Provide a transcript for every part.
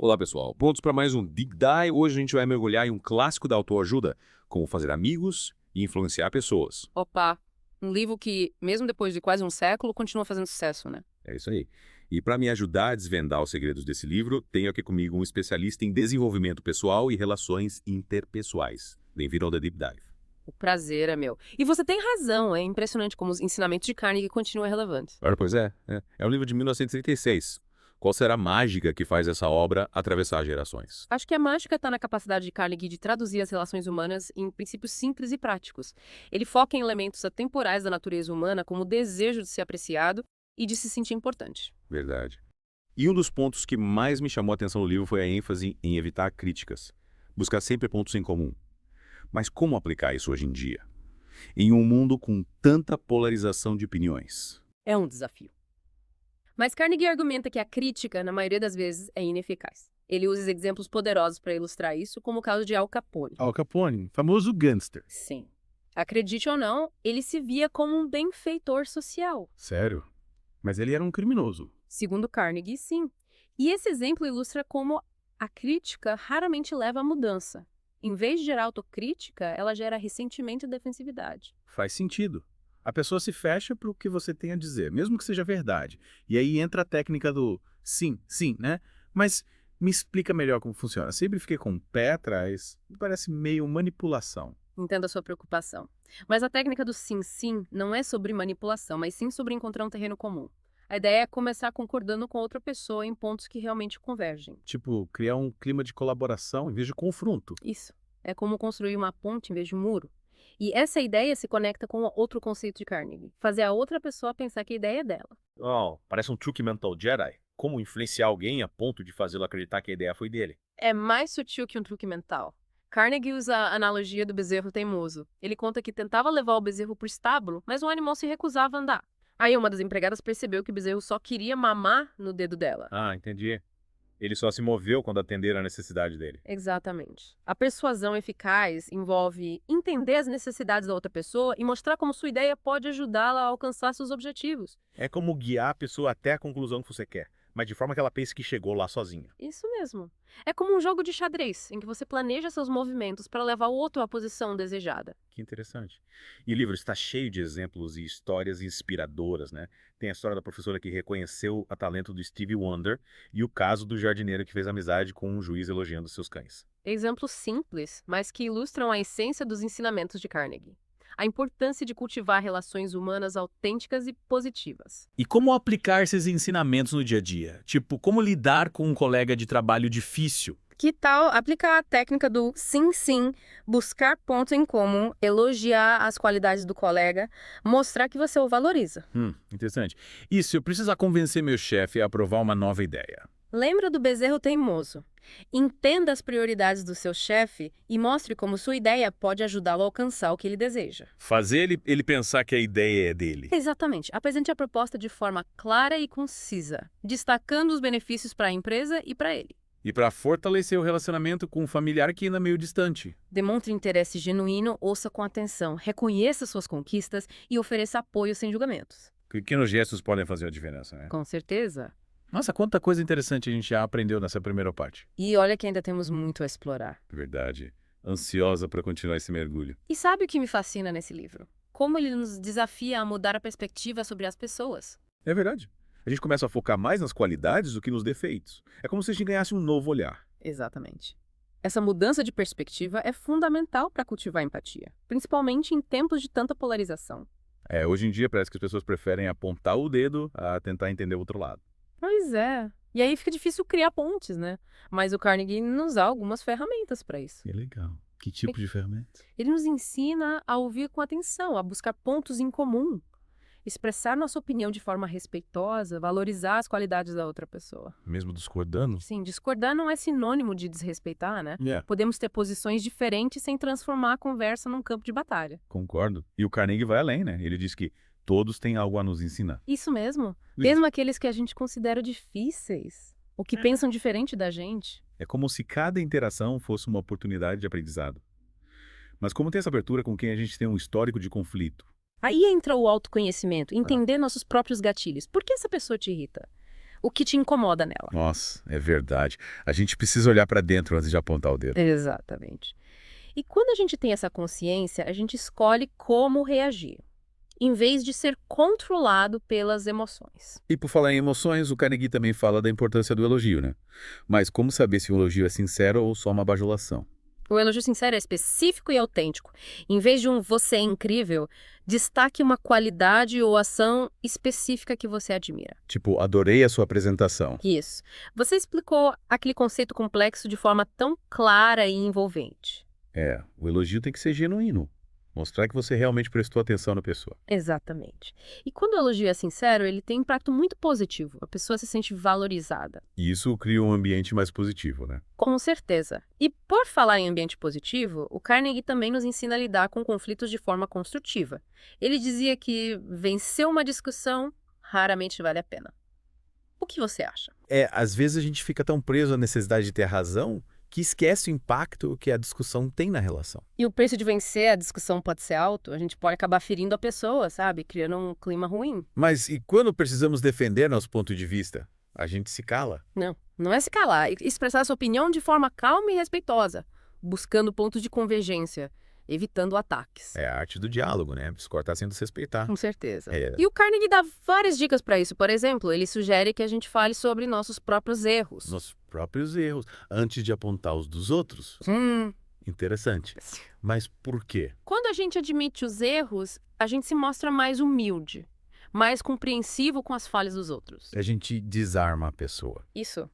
Olá, pessoal. Prontos para mais um Deep Dive? Hoje a gente vai mergulhar em um clássico da autoajuda, como fazer amigos e influenciar pessoas. Opa, um livro que, mesmo depois de quase um século, continua fazendo sucesso, né? É isso aí. E para me ajudar a desvendar os segredos desse livro, tenho aqui comigo um especialista em desenvolvimento pessoal e relações interpessoais. Bem-vindo ao The Deep Dive. O prazer é meu. E você tem razão, é impressionante como os ensinamentos de Carnegie continuam relevantes. Ora, pois é um livro de 1936. Qual será a mágica que faz essa obra atravessar gerações? Acho que a mágica está na capacidade de Carnegie de traduzir as relações humanas em princípios simples e práticos. Ele foca em elementos atemporais da natureza humana, como o desejo de ser apreciado e de se sentir importante. Verdade. E um dos pontos que mais me chamou a atenção no livro foi a ênfase em evitar críticas. Buscar sempre pontos em comum. Mas como aplicar isso hoje em dia? Em um mundo com tanta polarização de opiniões. É um desafio. Mas Carnegie argumenta que a crítica, na maioria das vezes, é ineficaz. Ele usa exemplos poderosos para ilustrar isso, como o caso de Al Capone. Al Capone, famoso gangster. Sim. Acredite ou não, ele se via como um benfeitor social. Sério? Mas ele era um criminoso. Segundo Carnegie, sim. E esse exemplo ilustra como a crítica raramente leva à mudança. Em vez de gerar autocrítica, ela gera ressentimento e defensividade. Faz sentido. A pessoa se fecha para o que você tem a dizer, mesmo que seja verdade. E aí entra a técnica do sim, sim, né? Mas me explica melhor como funciona. Sempre fiquei com o pé atrás. Me parece meio manipulação. Entendo a sua preocupação. Mas a técnica do sim-sim não é sobre manipulação, mas sim sobre encontrar um terreno comum. A ideia é começar concordando com outra pessoa em pontos que realmente convergem. Tipo, criar um clima de colaboração em vez de confronto. Isso. É como construir uma ponte em vez de um muro. E essa ideia se conecta com outro conceito de Carnegie. Fazer a outra pessoa pensar que a ideia é dela. Oh, parece um truque mental Jedi. Como influenciar alguém a ponto de fazê-lo acreditar que a ideia foi dele. É mais sutil que um truque mental. Carnegie usa a analogia do bezerro teimoso. Ele conta que tentava levar o bezerro para o estábulo, mas o animal se recusava a andar. Aí uma das empregadas percebeu que o bezerro só queria mamar no dedo dela. Ah, entendi. Ele só se moveu quando atenderam a necessidade dele. Exatamente. A persuasão eficaz envolve entender as necessidades da outra pessoa e mostrar como sua ideia pode ajudá-la a alcançar seus objetivos. É como guiar a pessoa até a conclusão que você quer, mas de forma que ela pense que chegou lá sozinha. Isso mesmo. É como um jogo de xadrez, em que você planeja seus movimentos para levar o outro à posição desejada. Que interessante. E o livro está cheio de exemplos e histórias inspiradoras, né? Tem a história da professora que reconheceu o talento do Stevie Wonder e o caso do jardineiro que fez amizade com um juiz elogiando seus cães. Exemplos simples, mas que ilustram a essência dos ensinamentos de Carnegie. A importância de cultivar relações humanas autênticas e positivas. E como aplicar esses ensinamentos no dia a dia? Tipo, como lidar com um colega de trabalho difícil? Que tal aplicar a técnica do sim-sim, buscar pontos em comum, elogiar as qualidades do colega, mostrar que você o valoriza? Interessante. E se eu precisar convencer meu chefe a aprovar uma nova ideia? Lembra do bezerro teimoso? Entenda as prioridades do seu chefe e mostre como sua ideia pode ajudá-lo a alcançar o que ele deseja. Fazer ele pensar que a ideia é dele. Exatamente. Apresente a proposta de forma clara e concisa, destacando os benefícios para a empresa e para ele. E para fortalecer o relacionamento com um familiar que ainda é meio distante. Demonstre interesse genuíno, ouça com atenção, reconheça suas conquistas e ofereça apoio sem julgamentos. Pequenos gestos podem fazer a diferença, né? Com certeza. Nossa, quanta coisa interessante a gente já aprendeu nessa primeira parte. E olha que ainda temos muito a explorar. Verdade. Ansiosa para continuar esse mergulho. E sabe o que me fascina nesse livro? Como ele nos desafia a mudar a perspectiva sobre as pessoas. É verdade. A gente começa a focar mais nas qualidades do que nos defeitos. É como se a gente ganhasse um novo olhar. Exatamente. Essa mudança de perspectiva é fundamental para cultivar empatia, principalmente em tempos de tanta polarização. Hoje em dia parece que as pessoas preferem apontar o dedo a tentar entender o outro lado. Pois é. E aí fica difícil criar pontes, né? Mas o Carnegie nos dá algumas ferramentas para isso. É legal. Que tipo de ferramenta? Ele nos ensina a ouvir com atenção, a buscar pontos em comum, expressar nossa opinião de forma respeitosa, valorizar as qualidades da outra pessoa. Mesmo discordando? Sim, discordar não é sinônimo de desrespeitar, né? É, Podemos ter posições diferentes sem transformar a conversa num campo de batalha. concordo. E o Carnegie vai além, né? Ele diz que todos têm algo a nos ensinar. Isso mesmo. Isso. Mesmo aqueles que a gente considera difíceis, ou que pensam diferente da gente. É como se cada interação fosse uma oportunidade de aprendizado. Mas como tem essa abertura com quem a gente tem um histórico de conflito? Aí entra o autoconhecimento, entender nossos próprios gatilhos. Por que essa pessoa te irrita? o que te incomoda nela. Nossa, é verdade. A gente precisa olhar para dentro antes de apontar o dedo. Exatamente. E quando a gente tem essa consciência, a gente escolhe como reagir, em vez de ser controlado pelas emoções. E por falar em emoções, o Carnegie também fala da importância do elogio, né? Mas como saber se o elogio é sincero ou só uma bajulação? O elogio sincero é específico e autêntico. Em vez de um "você é incrível", destaque uma qualidade ou ação específica que você admira. Tipo, adorei a sua apresentação. Isso. Você explicou aquele conceito complexo de forma tão clara e envolvente. É, o elogio tem que ser genuíno. Mostrar que você realmente prestou atenção na pessoa. Exatamente. E quando o elogio é sincero, ele tem um impacto muito positivo. A pessoa se sente valorizada. E isso cria um ambiente mais positivo, né? Com certeza. E por falar em ambiente positivo, o Carnegie também nos ensina a lidar com conflitos de forma construtiva. Ele dizia que vencer uma discussão raramente vale a pena. O que você acha? Às vezes a gente fica tão preso à necessidade de ter razão que esquece o impacto que a discussão tem na relação. E o preço de vencer a discussão pode ser alto, a gente pode acabar ferindo a pessoa, sabe? Criando um clima ruim. Mas e quando precisamos defender nosso ponto de vista? A gente se cala. Não é se calar, é expressar sua opinião de forma calma e respeitosa, buscando pontos de convergência, evitando ataques. É a arte do diálogo, né? Discordar sem desrespeitar. Com certeza. É. E o Carnegie dá várias dicas para isso. Por exemplo, ele sugere que a gente fale sobre nossos próprios erros. Nossos próprios erros, antes de apontar os dos outros. Interessante. Mas por quê? Quando a gente admite os erros, a gente se mostra mais humilde, mais compreensivo com as falhas dos outros. A gente desarma a pessoa. Isso.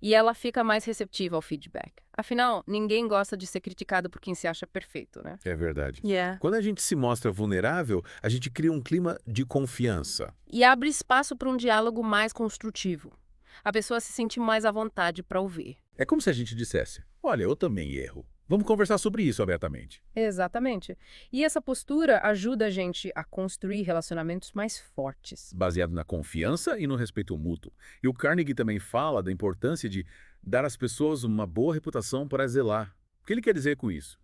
E ela fica mais receptiva ao feedback. Afinal, ninguém gosta de ser criticado por quem se acha perfeito, né? É verdade. Yeah. Quando a gente se mostra vulnerável, a gente cria um clima de confiança. E abre espaço para um diálogo mais construtivo. A pessoa se sente mais à vontade para ouvir. É como se a gente dissesse: olha, eu também erro. Vamos conversar sobre isso abertamente. Exatamente. E essa postura ajuda a gente a construir relacionamentos mais fortes. Baseado na confiança e no respeito mútuo. E o Carnegie também fala da importância de dar às pessoas uma boa reputação para zelar. O que ele quer dizer com isso?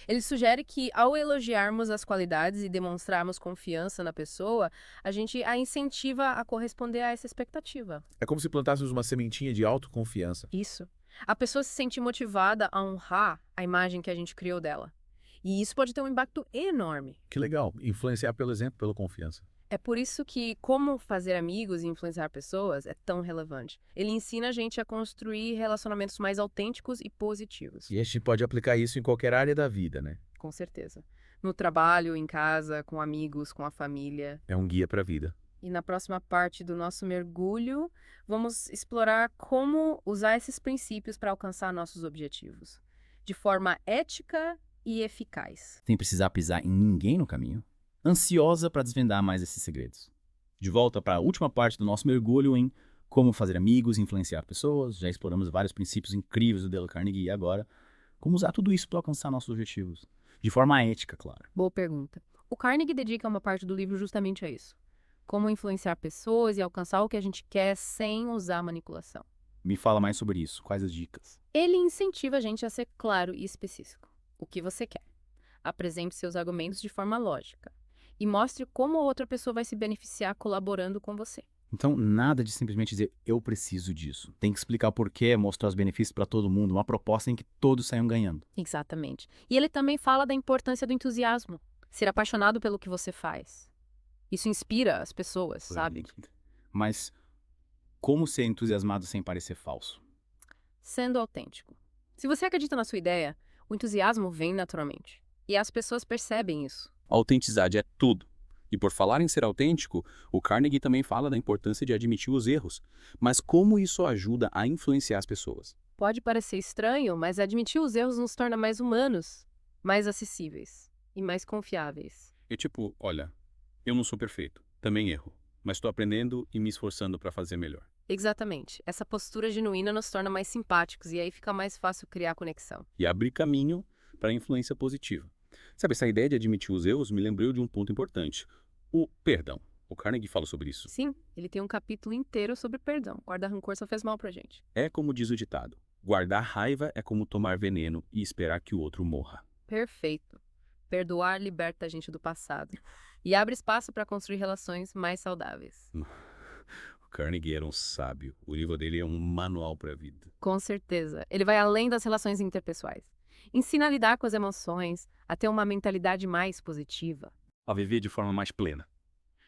Ele sugere que, ao elogiarmos as qualidades e demonstrarmos confiança na pessoa, a gente a incentiva a corresponder a essa expectativa. É como se plantássemos uma sementinha de autoconfiança. Isso. A pessoa se sente motivada a honrar a imagem que a gente criou dela. E isso pode ter um impacto enorme. Que legal, influenciar pelo exemplo, pela confiança. É por isso que como fazer amigos e influenciar pessoas é tão relevante. Ele ensina a gente a construir relacionamentos mais autênticos e positivos. E a gente pode aplicar isso em qualquer área da vida, né? Com certeza. No trabalho, em casa, com amigos, com a família. É um guia para a vida. E na próxima parte do nosso mergulho, vamos explorar como usar esses princípios para alcançar nossos objetivos. De forma ética e eficaz. Sem precisar pisar em ninguém no caminho, ansiosa para desvendar mais esses segredos. De volta para a última parte do nosso mergulho em como fazer amigos e influenciar pessoas, já exploramos vários princípios incríveis do Dale Carnegie e agora, como usar tudo isso para alcançar nossos objetivos. De forma ética, claro. Boa pergunta. O Carnegie dedica uma parte do livro justamente a isso. Como influenciar pessoas e alcançar o que a gente quer sem usar manipulação. Me fala mais sobre isso. Quais as dicas? Ele incentiva a gente a ser claro e específico. O que você quer. Apresente seus argumentos de forma lógica. E mostre como a outra pessoa vai se beneficiar colaborando com você. Então, nada de simplesmente dizer, eu preciso disso. Tem que explicar o porquê, mostrar os benefícios para todo mundo, uma proposta em que todos saiam ganhando. Exatamente. E ele também fala da importância do entusiasmo. Ser apaixonado pelo que você faz. Isso inspira as pessoas, sabe? Mas como ser entusiasmado sem parecer falso? Sendo autêntico. Se você acredita na sua ideia, o entusiasmo vem naturalmente. E as pessoas percebem isso. Autenticidade é tudo. E por falar em ser autêntico, o Carnegie também fala da importância de admitir os erros. Mas como isso ajuda a influenciar as pessoas? Pode parecer estranho, mas admitir os erros nos torna mais humanos, mais acessíveis e mais confiáveis. É tipo, olha, eu não sou perfeito, também erro, mas estou aprendendo e me esforçando para fazer melhor. Exatamente. Essa postura genuína nos torna mais simpáticos e aí fica mais fácil criar conexão. E abrir caminho para a influência positiva. Sabe, essa ideia de admitir os erros me lembrou de um ponto importante. O perdão. O Carnegie fala sobre isso. Sim, ele tem um capítulo inteiro sobre perdão. Guardar rancor só fez mal pra gente. É como diz o ditado. Guardar raiva é como tomar veneno e esperar que o outro morra. Perfeito. Perdoar liberta a gente do passado. E abre espaço para construir relações mais saudáveis. Carnegie era um sábio. O livro dele é um manual para a vida. Com certeza. Ele vai além das relações interpessoais. Ensina a lidar com as emoções, a ter uma mentalidade mais positiva. A viver de forma mais plena.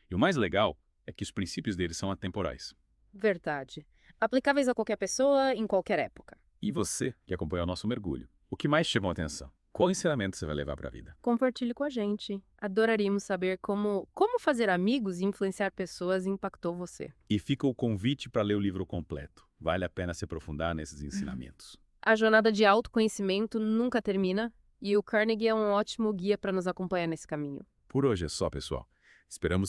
E o mais legal é que os princípios dele são atemporais. Verdade. Aplicáveis a qualquer pessoa, em qualquer época. E você, que acompanhou o nosso mergulho, o que mais te chamou a atenção? Qual ensinamento você vai levar para a vida? Compartilhe com a gente. Adoraríamos saber como fazer amigos e influenciar pessoas impactou você. E fica o convite para ler o livro completo. Vale a pena se aprofundar nesses ensinamentos. A jornada de autoconhecimento nunca termina e o Carnegie é um ótimo guia para nos acompanhar nesse caminho. Por hoje é só, pessoal. Esperamos